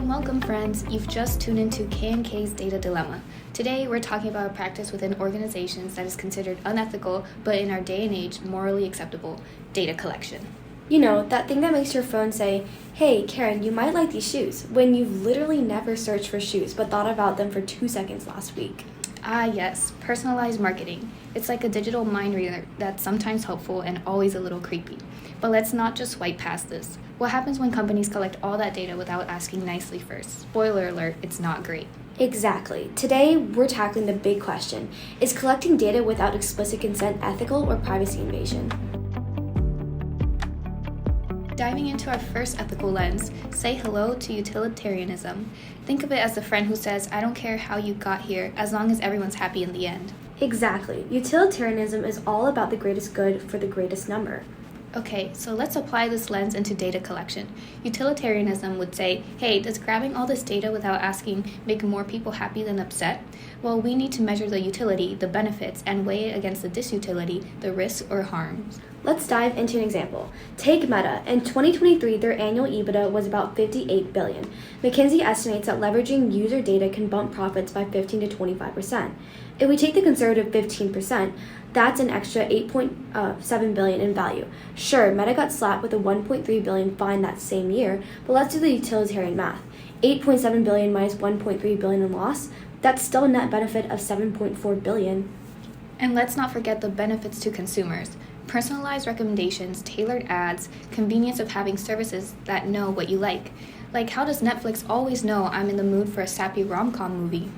Welcome friends. You've just tuned into K&K's Data Dilemma. Today we're talking about a practice within organizations that is considered unethical, but in our day and age, morally acceptable: data collection. You know, that thing that makes your phone say, "Hey, Karen, you might like these shoes," when you've literally never searched for shoes but thought about them for 2 seconds last week. Ah yes, personalized marketing. It's like a digital mind reader that's sometimes helpful and always a little creepy. But let's not just swipe past this. What happens when companies collect all that data without asking nicely first? Spoiler alert, it's not great. Exactly. Today, we're tackling the big question: is collecting data without explicit consent ethical or privacy invasion? Diving into our first ethical lens, say hello to utilitarianism. Think of it as the friend who says, "I don't care how you got here, as long as everyone's happy in the end." Exactly. Utilitarianism is all about the greatest good for the greatest number. Okay, so let's apply this lens into data collection. Utilitarianism would say, hey, does grabbing all this data without asking make more people happy than upset? Well, we need to measure the utility, the benefits, and weigh it against the disutility, the risks or harms. Let's dive into an example. Take Meta. In 2023, their annual EBITDA was about $58 billion. McKinsey estimates that leveraging user data can bump profits by 15 to 25%. If we take the conservative 15%, that's an extra $8.7 billion in value. Sure, Meta got slapped with a $1.3 billion fine that same year, but let's do the utilitarian math. $8.7 billion minus $1.3 billion in loss, that's still a net benefit of $7.4 billion. And let's not forget the benefits to consumers. Personalized recommendations, tailored ads, convenience of having services that know what you like. Like, how does Netflix always know I'm in the mood for a sappy rom-com movie?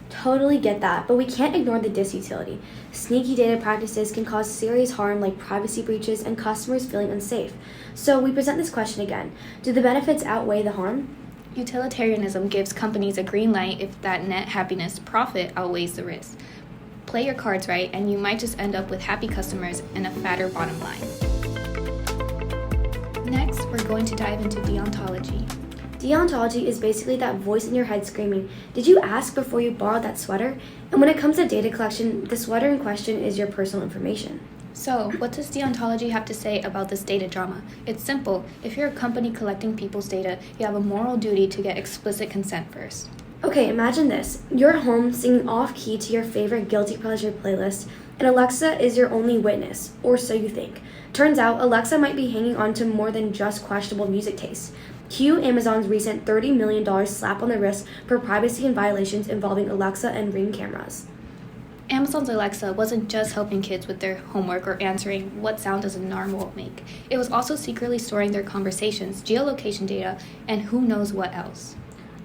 Totally get that, but we can't ignore the disutility. Sneaky data practices can cause serious harm like privacy breaches and customers feeling unsafe. So we present this question again. Do the benefits outweigh the harm? Utilitarianism gives companies a green light if that net happiness profit outweighs the risk. Play your cards right, and you might just end up with happy customers and a fatter bottom line. Next, we're going to dive into deontology. Deontology is basically that voice in your head screaming, "Did you ask before you borrowed that sweater?" And when it comes to data collection, the sweater in question is your personal information. So, what does deontology have to say about this data drama? It's simple. If you're a company collecting people's data, you have a moral duty to get explicit consent first. Okay, imagine this. You're at home singing off-key to your favorite guilty pleasure playlist, and Alexa is your only witness, or so you think. Turns out, Alexa might be hanging on to more than just questionable music tastes. Cue Amazon's recent $30 million slap on the wrist for privacy and violations involving Alexa and Ring cameras. Amazon's Alexa wasn't just helping kids with their homework or answering what sound does a narwhal make. It was also secretly storing their conversations, geolocation data, and who knows what else.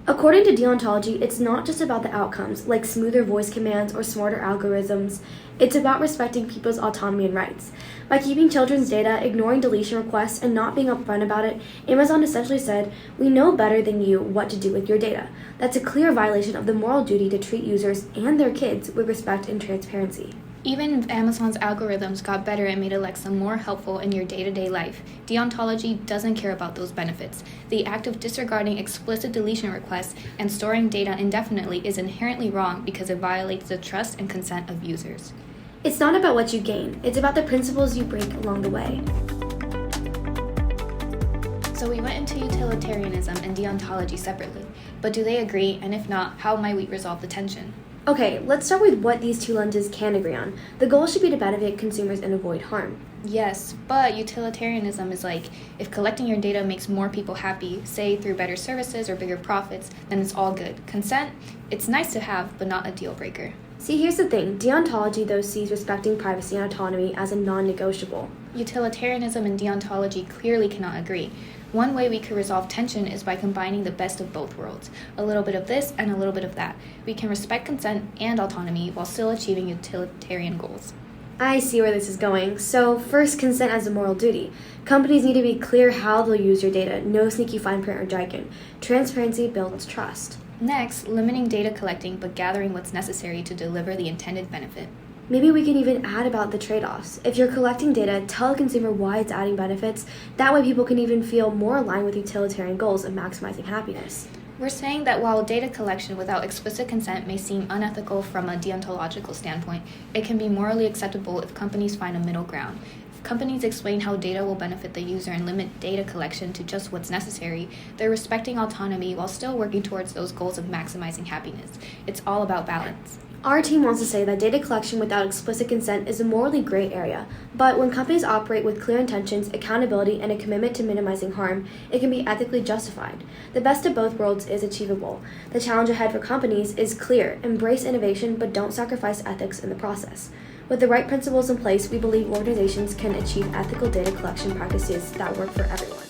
According to deontology, it's not just about the outcomes, like smoother voice commands or smarter algorithms. It's about respecting people's autonomy and rights. By keeping children's data, ignoring deletion requests, and not being upfront about it, Amazon essentially said, "We know better than you what to do with your data." That's a clear violation of the moral duty to treat users and their kids with respect and transparency. Even if Amazon's algorithms got better and made Alexa more helpful in your day-to-day life, deontology doesn't care about those benefits. The act of disregarding explicit deletion requests and storing data indefinitely is inherently wrong because it violates the trust and consent of users. It's not about what you gain, it's about the principles you break along the way. So we went into utilitarianism and deontology separately, but do they agree, and if not, how might we resolve the tension? Okay, let's start with what these two lenses can agree on. The goal should be to benefit consumers and avoid harm. Yes, but utilitarianism is like, if collecting your data makes more people happy, say through better services or bigger profits, then it's all good. Consent, it's nice to have, but not a deal breaker. See, here's the thing. Deontology, though, sees respecting privacy and autonomy as a non-negotiable. Utilitarianism and deontology clearly cannot agree. One way we could resolve tension is by combining the best of both worlds. A little bit of this and a little bit of that. We can respect consent and autonomy while still achieving utilitarian goals. I see where this is going. So, first, consent as a moral duty. Companies need to be clear how they'll use your data. No sneaky fine print or jargon. Transparency builds trust. Next, limiting data collecting but gathering what's necessary to deliver the intended benefit. Maybe we can even add about the trade-offs. If you're collecting data, tell a consumer why it's adding benefits. That way people can even feel more aligned with utilitarian goals of maximizing happiness. We're saying that while data collection without explicit consent may seem unethical from a deontological standpoint, it can be morally acceptable if companies find a middle ground. If Companies explain how data will benefit the user and limit data collection to just what's necessary. They're respecting autonomy while still working towards those goals of maximizing happiness. It's all about balance. Our team wants to say that data collection without explicit consent is a morally gray area, but when companies operate with clear intentions, accountability, and a commitment to minimizing harm, it can be ethically justified. The best of both worlds is achievable. The challenge ahead for companies is clear: embrace innovation, but don't sacrifice ethics in the process. With the right principles in place, we believe organizations can achieve ethical data collection practices that work for everyone.